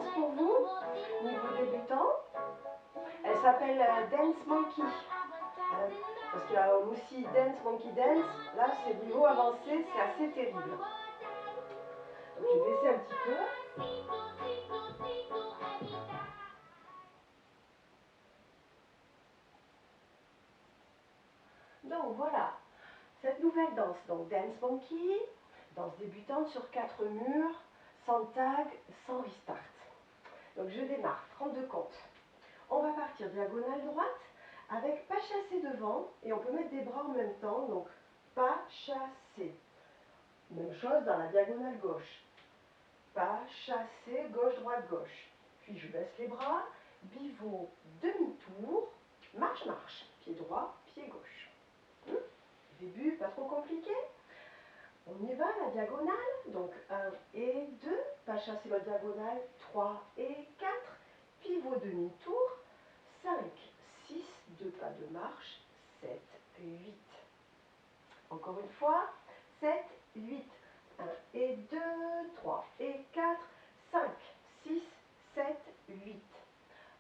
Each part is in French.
danse pour vous, niveau débutant. Elle s'appelle Dance Monkey. Parce qu'il y a aussi Dance Monkey Dance. Là, c'est niveau avancé, c'est assez terrible. Donc, je vais baisser un petit peu. Donc voilà, cette nouvelle danse, donc Dance Monkey, danse débutante sur 4 murs, sans tag, sans restart. Donc je démarre, 32 comptes. On va partir diagonale droite avec pas chassé devant et on peut mettre des bras en même temps, donc pas chassé. Même chose dans la diagonale gauche. Pas chassé, gauche, droite, gauche. Puis je baisse les bras, pivot, demi-tour, marche, marche. Pied droit, pied gauche. Début, pas trop compliqué. On y va, la diagonale. Donc 1 et 2, pas chassé la diagonale, 3 et 4, pivot demi-tour, 5, 6, 2 pas de marche, 7, 8. Encore une fois, 7, 8, 1 et 2, 3 et 4, 5, 6, 7, 8.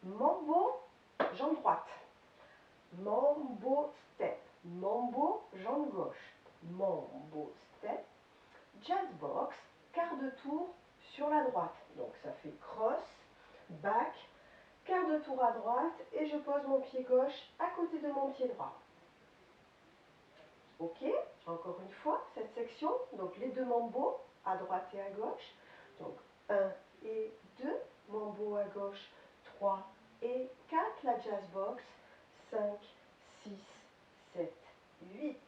Mambo, jambe droite. Mambo step. Mambo, jambe gauche. Mambo step. Jazz box, quart de tour sur la droite. Donc ça fait cross, back, quart de tour à droite et je pose mon pied gauche à côté de mon pied droit. Ok, encore une fois, cette section, donc les deux mambos à droite et à gauche. Donc 1 et 2, mambo à gauche, 3 et 4, la jazz box, 5, 6, 7, 8.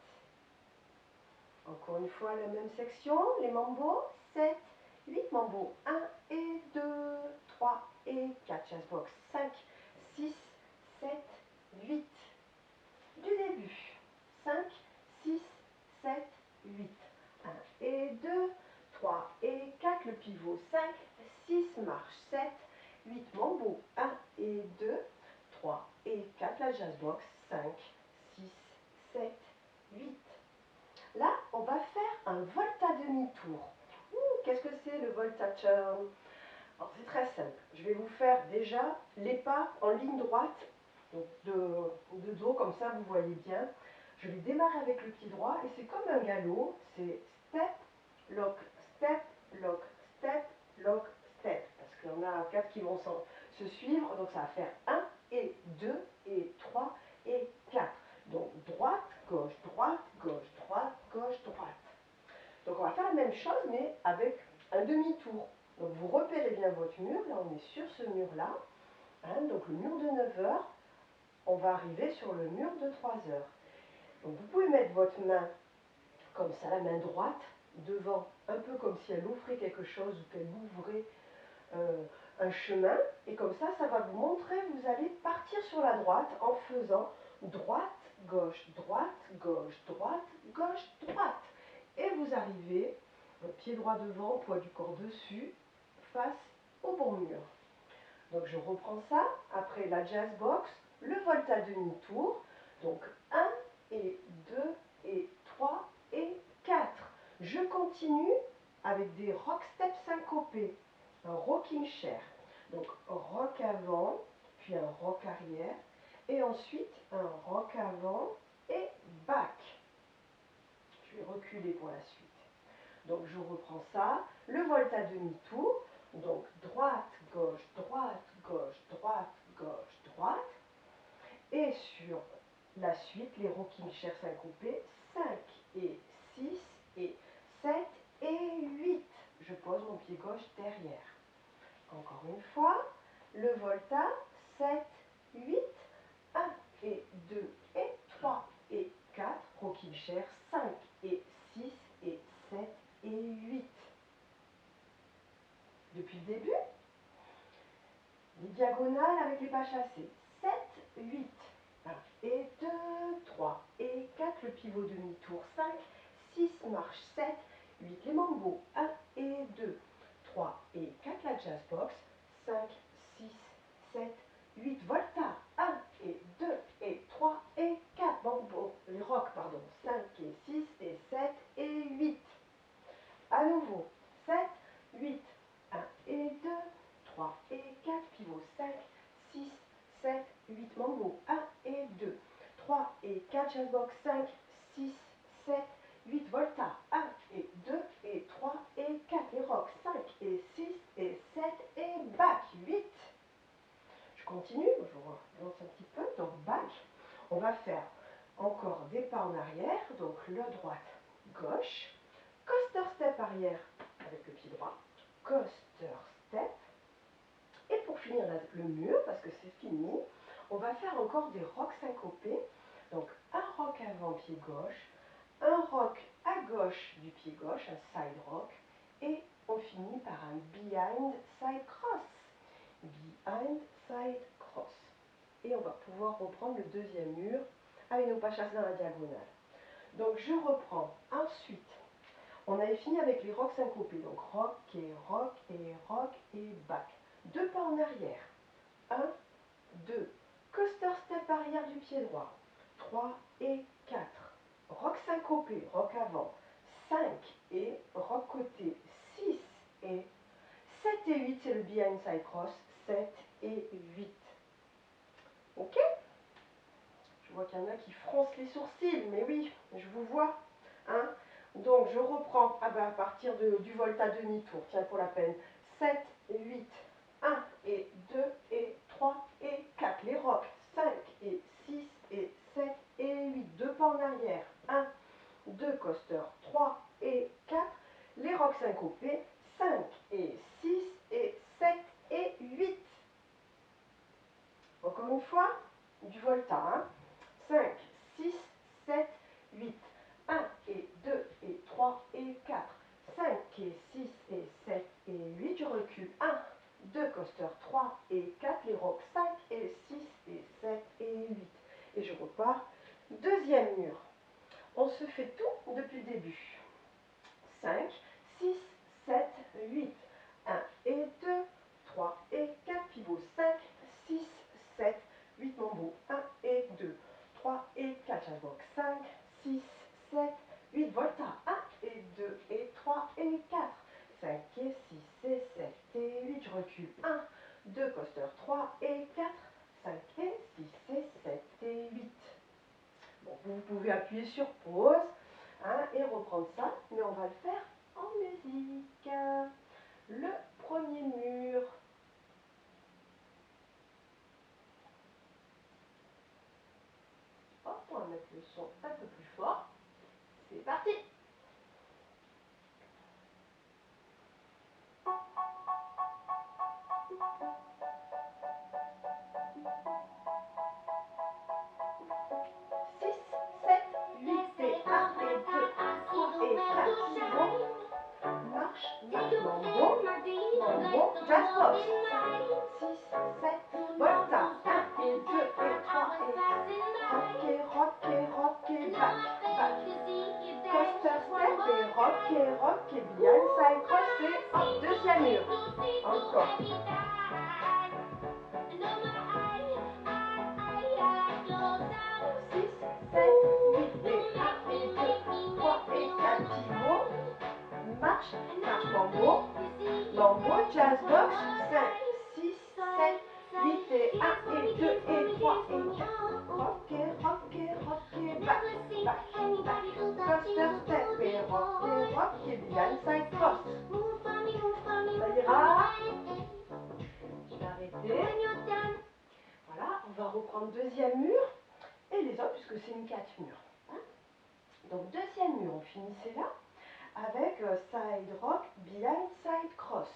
Encore une fois, la même section, les mambos, 7, 8 mambos, 1 et 2, 3 et 4, jazz box, 5, 6, 7, 8. Du début, 5, 6, 7, 8. 1 et 2, 3 et 4, le pivot, 5, 6, marche, 7, 8 mambo, 1 et 2, 3 et 4, la jazz box, 5, 6, 7, 8. Là, on va faire un volta demi-tour. Qu'est-ce que c'est le volta turn? Alors, c'est très simple. Je vais vous faire déjà les pas en ligne droite, donc de dos, comme ça vous voyez bien. Je vais démarrer avec le pied droit et c'est comme un galop. C'est step, lock, step, lock, step, lock, step. Parce qu'il y en a 4 qui vont se suivre. Donc ça va faire 1 et 2 et 3 et 4. Donc droite, gauche, droite, gauche, droite, gauche, droite. Donc on va faire la même chose mais avec un demi-tour. Donc vous repérez bien votre mur. Là on est sur ce mur-là. Donc le mur de 9 heures. On va arriver sur le mur de 3 heures. Donc vous pouvez mettre votre main comme ça, la main droite, devant, un peu comme si elle ouvrait quelque chose ou qu'elle ouvrait un chemin. Et comme ça, ça va vous montrer, vous allez partir sur la droite en faisant droite, gauche, droite, gauche, droite, gauche, droite. Et vous arrivez, votre pied droit devant, poids du corps dessus, face au bon mur. Donc je reprends ça, après la jazz box, le volta demi-tour, donc 1 et 2 et 3 et 4. Je continue avec des rock steps syncopés, un rocking chair. Donc rock avant, puis un rock arrière, et ensuite un rock avant et back. Je vais reculer pour la suite. Donc je reprends ça, le volta demi-tour, donc droite, gauche, droite, gauche, droite, gauche, droite. Et sur la suite, les rocking chairs syncopés, 5 et 6 et 7 et 8. Je pose mon pied gauche derrière. Encore une fois, le volta, 7, 8, 1 et 2 et 3 et 4, rocking chair, 5 et 6 et 7 et 8. Depuis le début, les diagonales avec les pas chassés. 7, 8. 1 et 2, 3 et 4. Le pivot demi-tour. 5, 6, marche. 7, 8. Les mambos. 1 et 2, 3 et 4. La jazz box. 5, 6, 7, 8. Volta. 1 et 2 et 3 et 4. Mambo. Les rock, pardon. 5 et 6 et 7 et 8. À nouveau. 7, 8. 1 et 2, 3 et 4, pivot 5, 6, 7, 8, mambo 1 et 2, 3 et 4, jazz box 5, 6, 7, 8, volta 1 et 2 et 3 et 4, les rocks 5 et 6 et 7 et back 8. Je continue, je relance un petit peu, donc back. On va faire encore des pas en arrière, donc le droite, gauche, coaster step arrière avec le pied droit, coaster step, et pour finir le mur, parce que c'est fini, on va faire encore des rocks syncopés, donc un rock avant pied gauche, un rock à gauche du pied gauche, un side rock, et on finit par un behind side cross, behind side cross. Et on va pouvoir reprendre le deuxième mur avec nos pas chassés dans la diagonale. Donc je reprends ensuite. On avait fini avec les rocks syncopés, donc rock et rock et rock et back. Deux pas en arrière. 1, 2. Coaster step arrière du pied droit. 3 et 4. Rock syncopé, rock avant. 5 et rock côté. 6 et 7 et 8, c'est le behind side cross. 7 et 8. Ok? Je vois qu'il y en a qui froncent les sourcils, mais oui, je vous vois. Hein? Donc je reprends à partir du volta demi-tour, tiens pour la peine. 7, 8, 1 et 2 et 3 et 4. Les rocks, 5 et 6 et 7 et 8. Deux pas en arrière. 1, 2 coaster, 3 et 4. Les rocks syncopés, 5 et 6 et 7 et 8. Encore une fois, du volta. Hein? 5, 6, 7, 8. 1 et 2 et 3 et 4. 5 et 6 et 7 et 8. Je recule. 1, 2 coaster, 3 et 4. Les rocks 5 et 6 et 7 et 8. Et je repars. Deuxième mur. On se fait tout depuis le début. 5, 6, 7, 8. 1 et 2, 3 et 4. Pivot 5, 6, 7, 8 mambo. 1 et 2, 3 et 4. Jazz box 5, 6, 7, 8. Volta 1 et 2 et 3 et 4. 5 et 6 et 7 et 8. Je recule. 1, 2 coaster 3 et 4. 5 et 6 et 7 et 8. Bon, vous pouvez appuyer sur pause. Hein, et reprendre ça, mais on va le faire en musique. Le premier mur. Hop, on va mettre le son un peu plus fort. C'est parti. 6, 7, 8 et 1 et 2, 3 et 4, pivot, marche, marche, mambo, mambo, jazz box, 5, 6, 7, volta, 1 et 2 et 3 et 4, rock et rock et back, back, coaster step et rock et behind side cross et hop, deuxième mur, encore. 6, 7, 8 et 1 et 2, 3 et 4, pivot, marche, marche, mambo, mambo, jazz box, 5, 6, 7, 8 et 1 et 2 et 3 et 4, rock et back, back, back, coaster step et rock et behind side cross. Ça ira. Je vais arrêter. Voilà, on va reprendre deuxième mur et les autres puisque c'est une 4 murs. Hein? Donc deuxième mur, on finissait là avec side rock, behind side cross.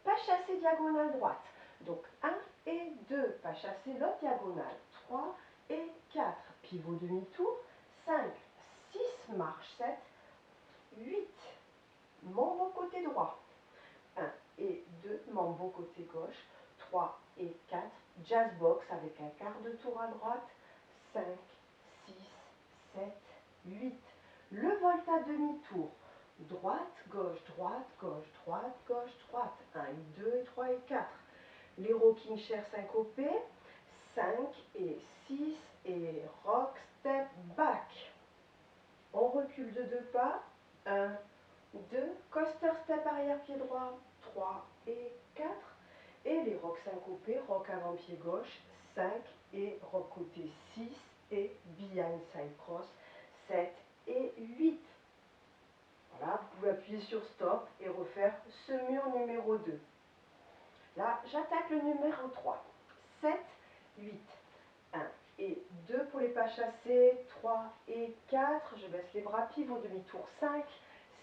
Pas chassé diagonale droite. Donc 1 et 2, pas chassé l'autre diagonale. 3 et 4, pivot demi-tour. 5, 6, marche 7, 8, mambo côté droit. 1 et 2, mambo côté gauche. 3 et 4, jazz box avec un quart de tour à droite. 5, 6, 7, 8. Le volta demi-tour. Droite, gauche, droite, gauche, droite, gauche, droite. 1 et 2 et 3 et 4. Les rocking chairs syncopés. 5 et 6 et rock, step, back. On recule de 2 pas. 1, 2, coaster step arrière pied droit. 3 et 4. Et les rocs syncopés, rock avant pied gauche, 5 et rock côté 6 et behind side cross, 7 et 8. Voilà, vous pouvez appuyer sur stop et refaire ce mur numéro 2. Là, j'attaque le numéro 3. 7, 8, 1 et 2 pour les pas chassés, 3 et 4. Je baisse les bras, pivot demi-tour, 5,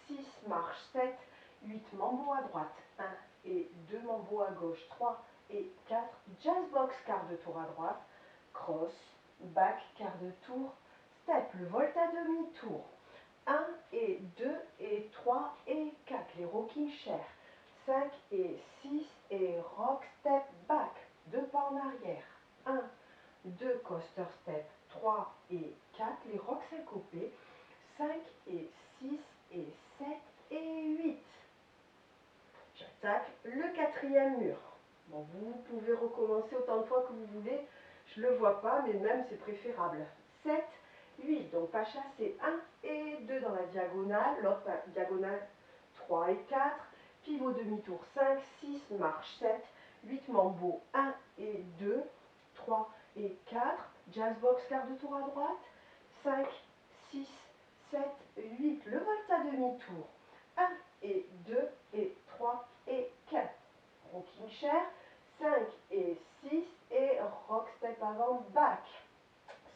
6, marche, 7, 8, mambo à droite, 1 et 2, mambo à gauche, 3 et 4, jazz box, quart de tour à droite, cross, back, quart de tour, step, le volt à demi-tour, 1 et 2 et 3 et 4, les rocking chairs, 5 et 6 et rock, step, back, 2 pas en arrière, 1, 2 coaster step, 3 et 4, les rocks syncopés, 5 et 6 et 7 et 8. J'attaque le quatrième mur. Bon, vous pouvez recommencer autant de fois que vous voulez, je ne le vois pas, mais même c'est préférable. 7, 8, donc pas chassé, 1 et 2 dans la diagonale, l'autre diagonale 3 et 4, pivot demi-tour 5, 6, marche 7, 8, mambo 1 et 2, 3 et 4, jazz box, quart de tour à droite, 5, 6, 7, 8, le volt à demi-tour, 1 et 2 et 3 et 4, rocking chair, 5 et 6 et rock step avant back,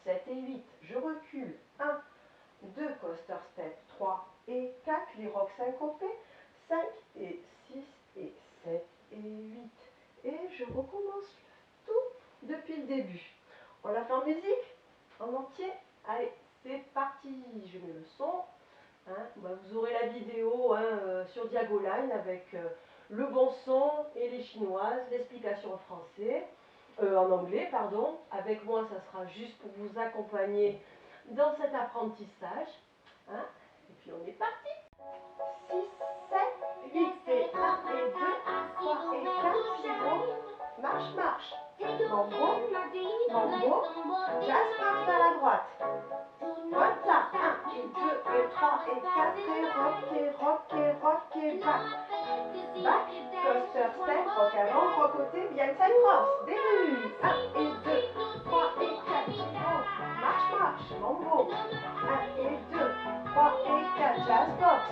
7 et 8, je recule, 1, 2 coaster step, 3 et 4, les rocks syncopés, 5 et 6 et 7 et 8. Et je recommence tout depuis le début. On l'a fait en musique, en entier. Allez, c'est parti. Je mets le son. Vous aurez la vidéo sur Diagoline avec le bon son et les chinoises, l'explication en français, en anglais, pardon. Avec moi, ça sera juste pour vous accompagner dans cet apprentissage. Et puis on est parti. 6, 7, 8 et 1 et 2, 3 et 4, pivot, marche, marche. Mambo, mambo, jazz box vers la droite. Volta, 1 et 2 et 3 et 4 et rock et rock et rock et back. Back, coaster step, rock avant, rock côté, bien side cross. Début, 1 et 2, 3 et 4, pivot, marche, marche, mambo, 1 et 2, 3 et 4, jazz box.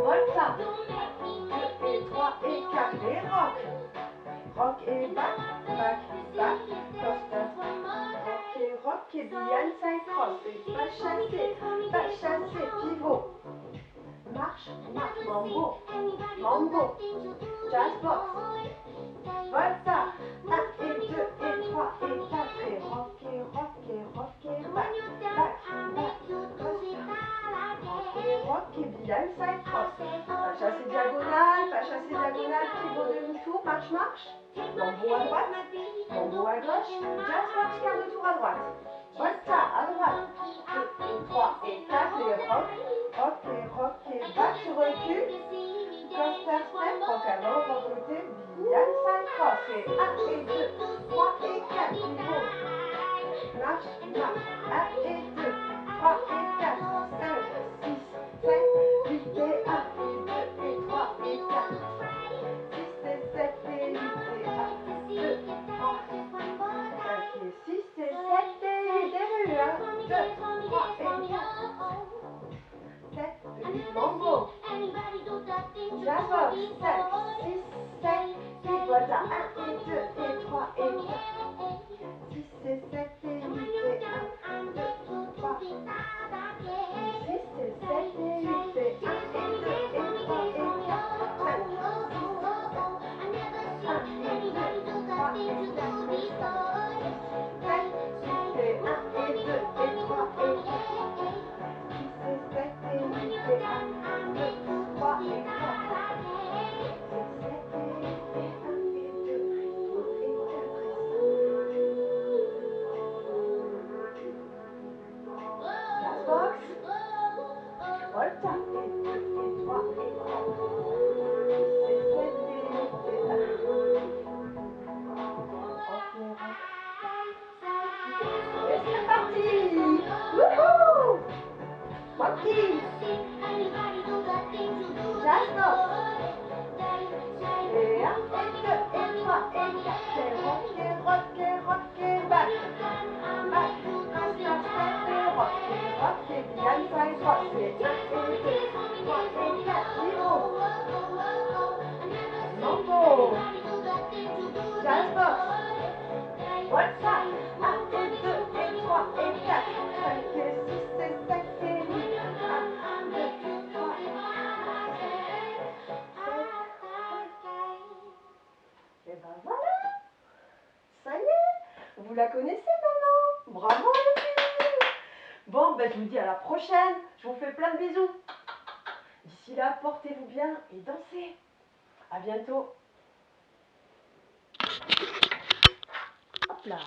Volta, 2 et 3 et 4 et rock. Rock et back, back, back, coaster. Rock et behind side cross. Et pas chassé, pivot. Marche, marche, mambo, mambo, jazz box. Volta, 1 et 2 et 3 et 4 et rock et rock et rock et back, back, back, coaster. Rock et behind side cross. Pas chassé diagonale, pas chassé diagonale, pivot demi-tour, marche, marche. Mambo à droite, mambo à gauche, jazz box, quart de tour à droite. Volta à droite, 2 et 3 et 4 et rock, rock et back, je recule. Coaster step, rock avant, rock côté, behind side cross. Et 1 et 2, 3 et 4, pivot. Marche, marche, 1 et 2, 3 et 4, 5, 6, 7, 8 et 1 et 2 et 3 et 4, 6 et 7 et 8 et 1, 2, 3, 5 et 6 et 7 et 8, début, 1, 2, 3 et 4, 7, 8, mambo, jazz box, 7, 6, 7, 8, volta, 1 et 2 et 3 et 4, 6 et 7 et 8 et 1, 2, 3, 6 et 7 et 8 et 1 et 2 et 3 et 4, 5, 6, 1 et 2, 3 et 4 et 5, 7, 8 et 1 et 2 et 3 et 4, 6 et 7 et 8 et 1, 2, 3 et 4, 6, 7 et 8 et 1 et 2 et 3 et 4 et 5. ben, je vous dis à la prochaine. Je vous fais plein de bisous. D'ici là, portez-vous bien et dansez. À bientôt. Hop là.